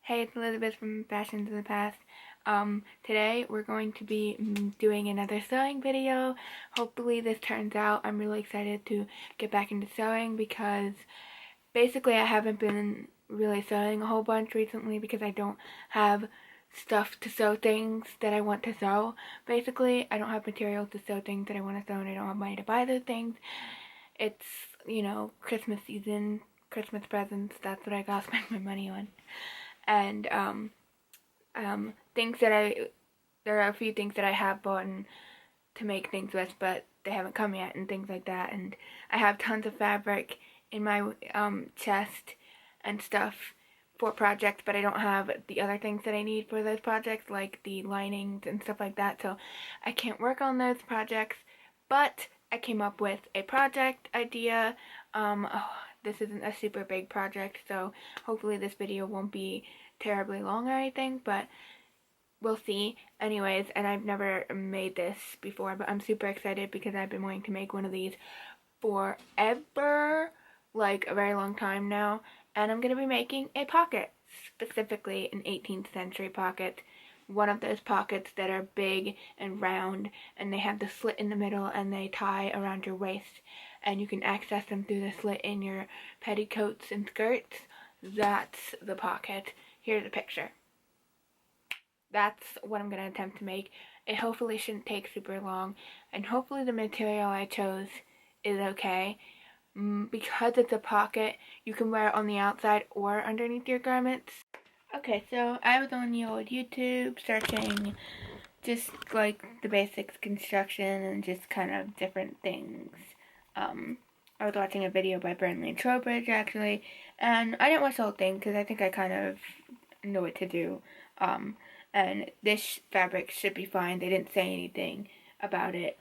Hey, it's Elizabeth from Fashions in the Past. Today we're going to be doing another sewing video. Hopefully this turns out. I'm really excited to get back into sewing because basically I haven't been really sewing a whole bunch recently because I don't have stuff to sew things that I want to sew. Basically, I don't have material to sew things that I want to sew and I don't have money to buy those things. It's, Christmas season, Christmas presents, that's what I gotta spend my money on. And things that there are a few things that I have bought to make things with, but they haven't come yet and things like that. And I have tons of fabric in my chest and stuff for projects, but I don't have the other things that I need for those projects, like the linings and stuff like that, so I can't work on those projects. But I came up with a project idea. This isn't a super big project, so hopefully this video won't be terribly long or anything, but we'll see. Anyways, and I've never made this before, but I'm super excited because I've been wanting to make one of these forever, like a very long time now, and I'm going to be making a pocket, specifically an 18th century pocket. One of those pockets that are big and round, and they have the slit in the middle, and they tie around your waist, and you can access them through the slit in your petticoats and skirts. That's the pocket. Here's a picture. That's what I'm going to attempt to make. It hopefully shouldn't take super long, and hopefully the material I chose is okay. Because it's a pocket, you can wear it on the outside or underneath your garments. Okay, so I was on the old YouTube searching just like the basics construction and just kind of different things. I was watching a video by Burnley and Trowbridge actually, and I didn't watch the whole thing because I think I kind of know what to do. And this fabric should be fine. They didn't say anything about it,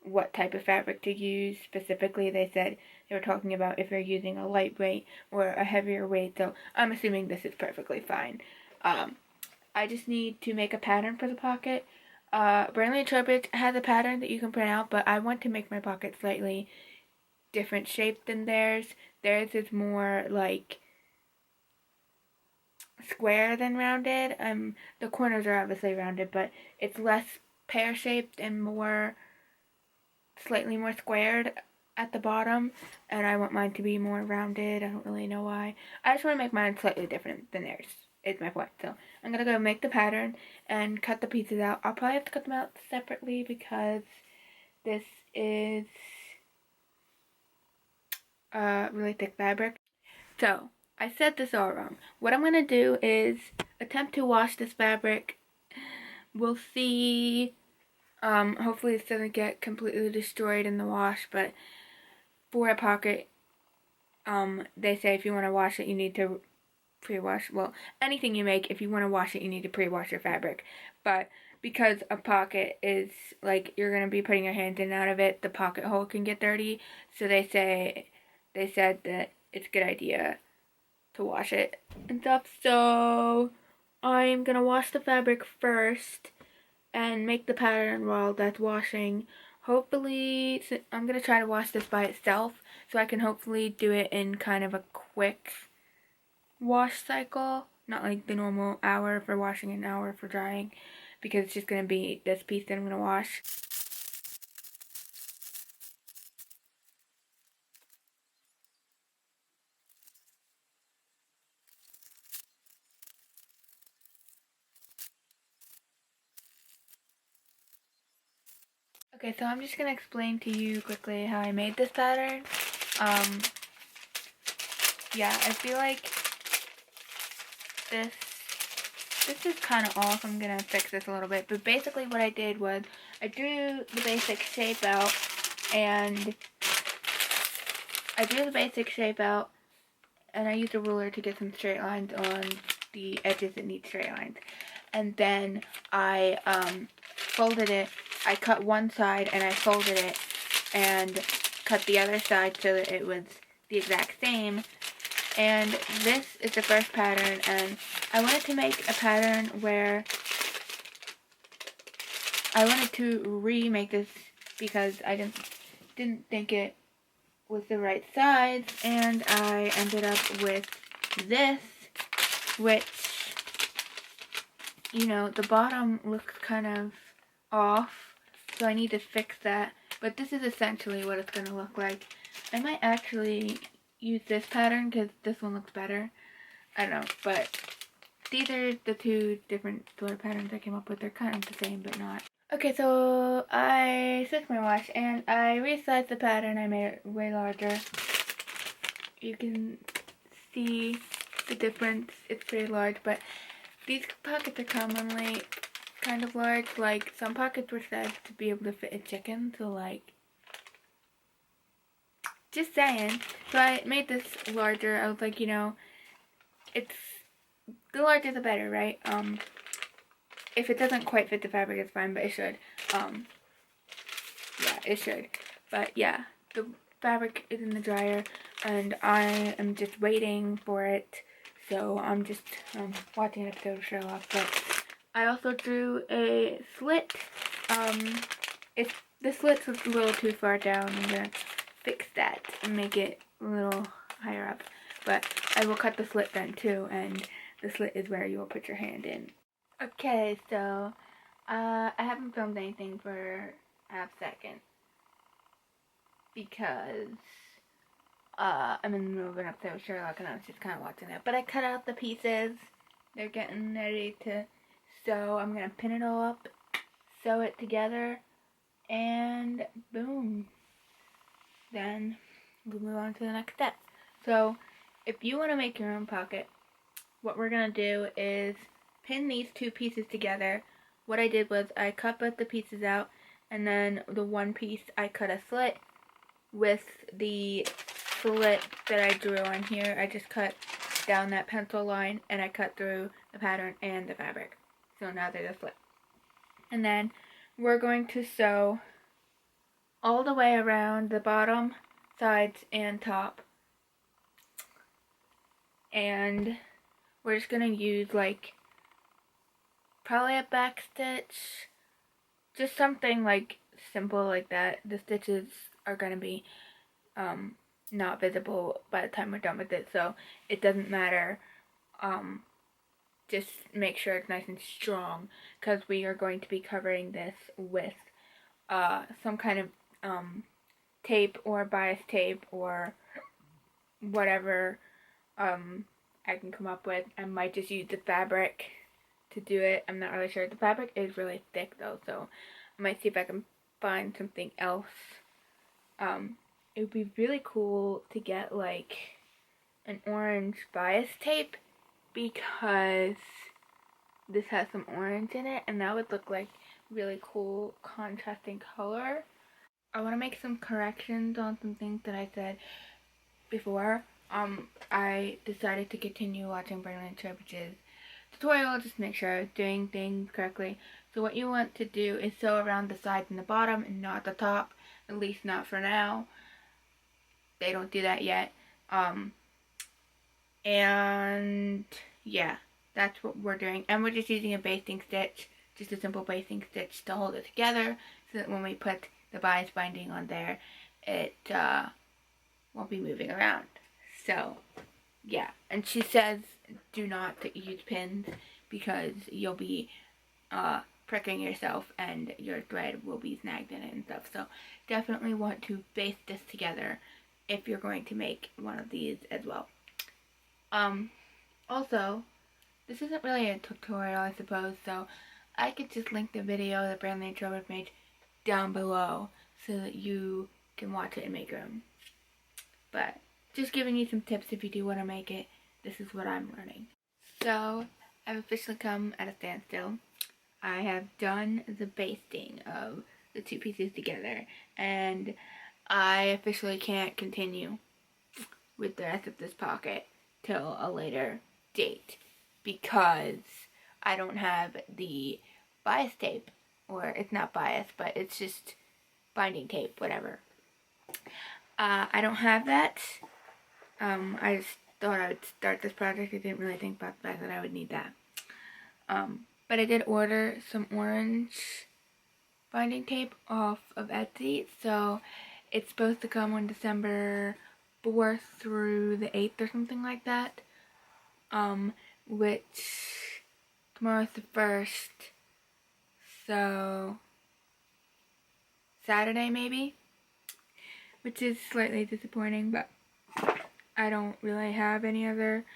what type of fabric to use specifically. They said they were talking about if you're using a lightweight or a heavier weight, so I'm assuming this is perfectly fine. I just need to make a pattern for the pocket. Burnley and Trowbridge has a pattern that you can print out, but I want to make my pocket slightly different shape than theirs. Theirs is more like square than rounded. The corners are obviously rounded, but it's less pear-shaped and slightly more squared at the bottom, and I want mine to be more rounded. I don't really know why. I just want to make mine slightly different than theirs, is my point. So I'm going to go make the pattern and cut the pieces out. I'll probably have to cut them out separately because this is really thick fabric. So I said this all wrong. What I'm going to do is attempt to wash this fabric. We'll see. Hopefully this doesn't get completely destroyed in the wash, but for a pocket, they say if you want to wash it, you need to pre-wash. Well, anything you make, if you want to wash it, you need to pre-wash your fabric. But because a pocket is, like, you're going to be putting your hands in and out of it, the pocket hole can get dirty. So they said that it's a good idea to wash it and stuff. So I'm going to wash the fabric first and make the pattern while that's washing. Hopefully, I'm going to try to wash this by itself so I can hopefully do it in kind of a quick wash cycle, not like the normal hour for washing and an hour for drying, because it's just going to be this piece that I'm going to wash. Okay, so I'm just going to explain to you quickly how I made this pattern. Yeah, I feel like this is kind of off. I'm going to fix this a little bit. But basically what I did was I drew the basic shape out, and I used a ruler to get some straight lines on the edges that need straight lines. And then I folded it. I cut one side and I folded it and cut the other side so that it was the exact same. And this is the first pattern, and I wanted to make a pattern where I wanted to remake this because I didn't think it was the right size, and I ended up with this, which, you know, the bottom looks kind of off, so I need to fix that. But this is essentially what it's going to look like. I might actually use this pattern because this one looks better. I don't know, but these are the two different sort of patterns I came up with. They're kind of the same, but not. Okay, so I switched my wash and I resized the pattern. I made it way larger. You can see the difference. It's pretty large, but these pockets are commonly kind of large. Like, some pockets were said to be able to fit a chicken, so like, just saying. So I made this larger. I was like, you know, it's, the larger the better, right? If it doesn't quite fit the fabric, it's fine, but it should. Yeah, it should. But yeah, the fabric is in the dryer, and I am just waiting for it. So I'm just watching an episode of Sherlock. But I also drew a slit. If the slit was a little too far down, I'm gonna fix that and make it a little higher up. But I will cut the slit then too, and the slit is where you will put your hand in. Okay, so I haven't filmed anything for a half second because I'm in the middle of an episode of Sherlock and I was just kind of watching it. But I cut out the pieces. They're getting ready to sew. I'm going to pin it all up, sew it together, and boom. Then we'll move on to the next step. So if you want to make your own pocket, what we're going to do is pin these two pieces together. What I did was I cut both the pieces out, and then the one piece I cut a slit with the slit that I drew on here. I just cut down that pencil line and I cut through the pattern and the fabric. So now there's a slit. And then we're going to sew all the way around the bottom, sides, and top. And we're just going to use like probably a back stitch, just something like simple like that. The stitches are going to be not visible by the time we're done with it, so it doesn't matter. Just make sure it's nice and strong, because we are going to be covering this with some kind of tape or bias tape or whatever I can come up with. I might just use the fabric to do it. I'm not really sure. The fabric is really thick though, so I might see if I can find something else. It would be really cool to get like an orange bias tape, because this has some orange in it and that would look like really cool contrasting color. I want to make some corrections on some things that I said before. I decided to continue watching Bernard Trevich's tutorial just to make sure I was doing things correctly. So what you want to do is sew around the sides and the bottom and not the top, at least not for now. They don't do that yet. And yeah, that's what we're doing. And we're just using a basting stitch, just a simple basting stitch to hold it together, so that when we put the bias binding on there, it won't be moving around. So yeah, and she says do not use pins because you'll be pricking yourself and your thread will be snagged in it and stuff. So definitely want to baste this together if you're going to make one of these as well. Also, this isn't really a tutorial, I suppose, so I could just link the video that Brandon and Trevor made down below so that you can watch it and make your own. But just giving you some tips if you do want to make it. This is what I'm learning. So I've officially come at a standstill. I have done the basting of the two pieces together, and I officially can't continue with the rest of this pocket till a later date because I don't have the bias tape, or it's not bias, but it's just binding tape, whatever. I don't have that. I just thought I would start this project. I didn't really think about the fact that I would need that. But I did order some orange binding tape off of Etsy, so it's supposed to come on December 4th through the 8th or something like that. which tomorrow's the 1st, so Saturday maybe, which is slightly disappointing, but I don't really have any other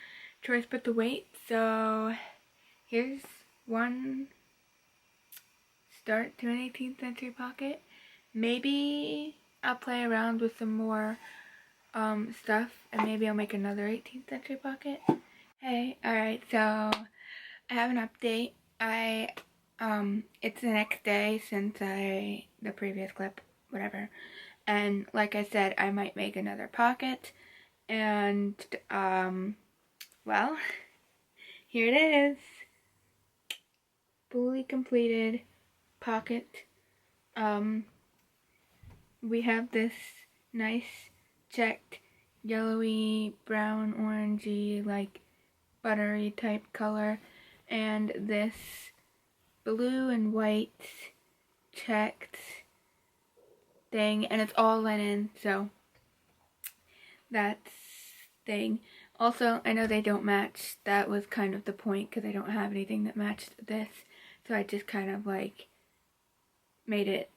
choice but to wait. So here's one start to an 18th century pocket. Maybe I'll play around with some more stuff, and maybe I'll make another 18th century pocket. Hey, alright, so I have an update. It's the next day since the previous clip, whatever. And like I said, I might make another pocket. And, well, here it is. Fully completed pocket. We have this nice checked yellowy, brown, orangey, like buttery type color, and this blue and white checked thing, and it's all linen, so that's thing. Also, I know they don't match. That was kind of the point, because I don't have anything that matched this, so I just kind of like made it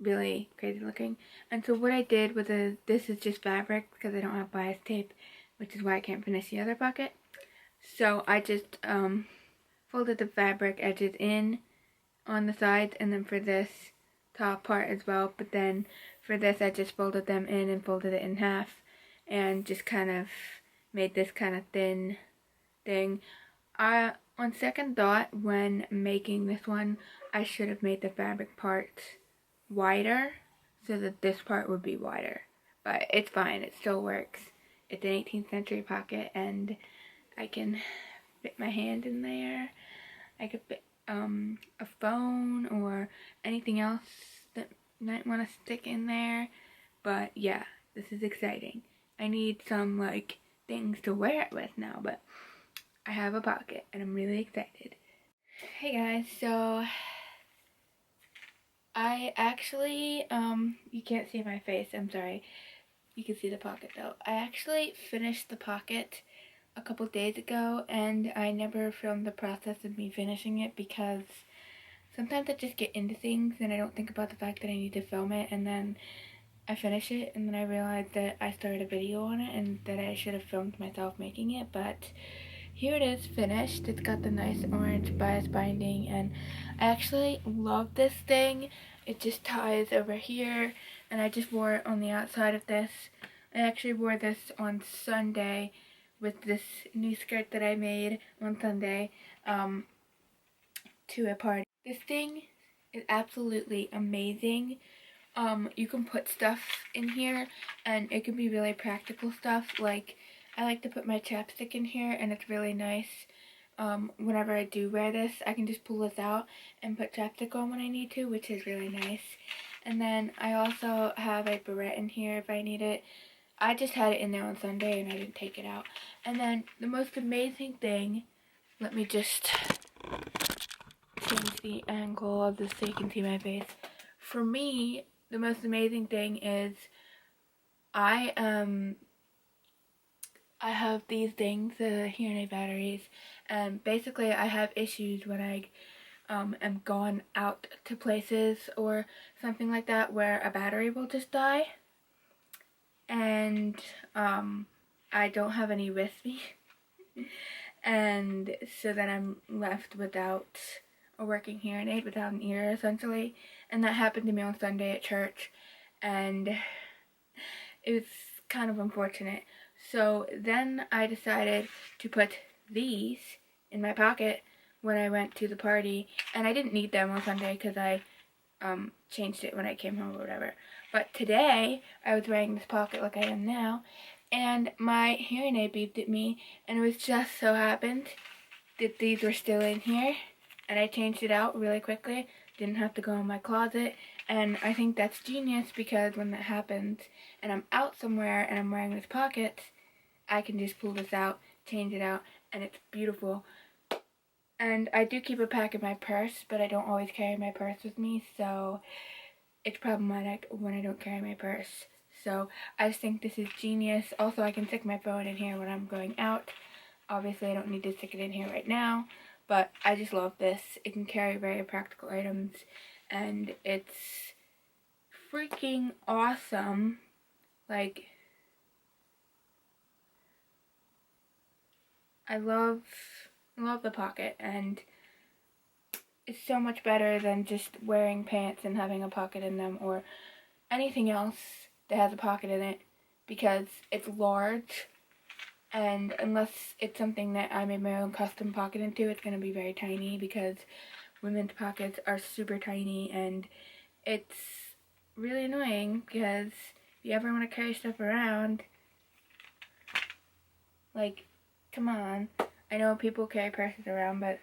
really crazy looking. And so what I did was this is just fabric, because I don't have bias tape, which is why I can't finish the other pocket. So I just folded the fabric edges in on the sides, and then for this top part as well, but then for this I just folded them in and folded it in half, and just kind of made this kind of thin thing. On second thought, when making this one, I should have made the fabric part wider so that this part would be wider, but it's fine, it still works. It's an 18th century pocket, and I can fit my hand in there. I could fit a phone or anything else that you might want to stick in there. But yeah, this is exciting. I need some like things to wear it with now, but I have a pocket and I'm really excited. Hey guys, so I actually you can't see my face, I'm sorry. You can see the pocket though. I actually finished the pocket a couple days ago, and I never filmed the process of me finishing it because sometimes I just get into things and I don't think about the fact that I need to film it, and then I finish it, and then I realize that I started a video on it and that I should have filmed myself making it. But here it is finished. It's got the nice orange bias binding, and I actually love this thing. It just ties over here, and I just wore it on the outside of this. I actually wore this on Sunday with this new skirt that I made on Sunday to a party. This thing is absolutely amazing. You can put stuff in here, and it can be really practical stuff. Like, I like to put my chapstick in here, and it's really nice. Whenever I do wear this, I can just pull this out and put chapstick on when I need to, which is really nice. And then I also have a barrette in here if I need it. I just had it in there on Sunday and I didn't take it out. And then the most amazing thing, let me just change the angle of this so you can see my face. For me, the most amazing thing is I have these things, the hearing aid batteries, and basically I have issues when I am gone out to places or something like that where a battery will just die, and I don't have any with me, and so then I'm left without a working hearing aid, without an ear essentially. And that happened to me on Sunday at church, and it was kind of unfortunate. So then I decided to put these in my pocket when I went to the party, and I didn't need them on Sunday because I changed it when I came home or whatever. But today I was wearing this pocket like I am now, and my hearing aid beeped at me, and it was just so happened that these were still in here, and I changed it out really quickly. Didn't have to go in my closet, and I think that's genius because when that happens and I'm out somewhere and I'm wearing this pocket, I can just pull this out, change it out, and it's beautiful. And I do keep a pack in my purse, but I don't always carry my purse with me, so it's problematic when I don't carry my purse. So I just think this is genius. Also, I can stick my phone in here when I'm going out. Obviously I don't need to stick it in here right now, but I just love this. It can carry very practical items, and it's freaking awesome. Like, I love the pocket, and it's so much better than just wearing pants and having a pocket in them or anything else that has a pocket in it, because it's large, and unless it's something that I made my own custom pocket into, it's going to be very tiny, because women's pockets are super tiny, and it's really annoying because if you ever want to carry stuff around, like, come on. I know people carry purses around, but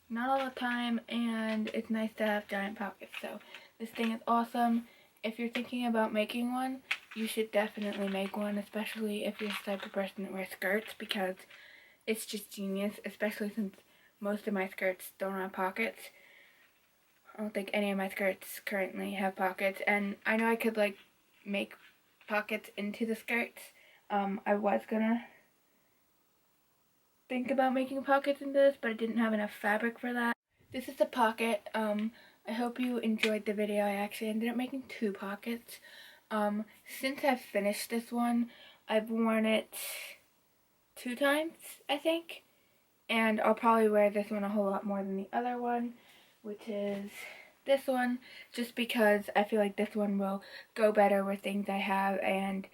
not all the time, and it's nice to have giant pockets. So this thing is awesome. If you're thinking about making one, you should definitely make one, especially if you're the type of person that wears skirts, because it's just genius, especially since most of my skirts don't have pockets. I don't think any of my skirts currently have pockets, and I know I could, like, make pockets into the skirts. I was gonna think about making pockets into this, but I didn't have enough fabric for that. This is the pocket. I hope you enjoyed the video. I actually ended up making 2 pockets. Since I've finished this one, I've worn it 2 times, I think. And I'll probably wear this one a whole lot more than the other one, which is this one, just because I feel like this one will go better with things I have, and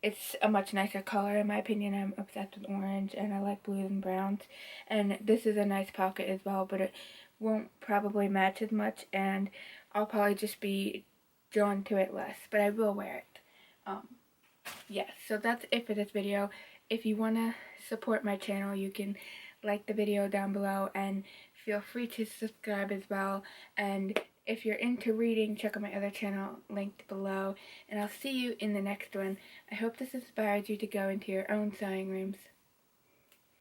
it's a much nicer color in my opinion. I'm obsessed with orange, and I like blues and browns, and this is a nice pocket as well, but it won't probably match as much, and I'll probably just be drawn to it less, but I will wear it. Yes, so that's it for this video. If you want to support my channel, you can like the video down below, and feel free to subscribe as well. And if you're into reading, check out my other channel linked below, and I'll see you in the next one. I hope this inspires you to go into your own sewing rooms.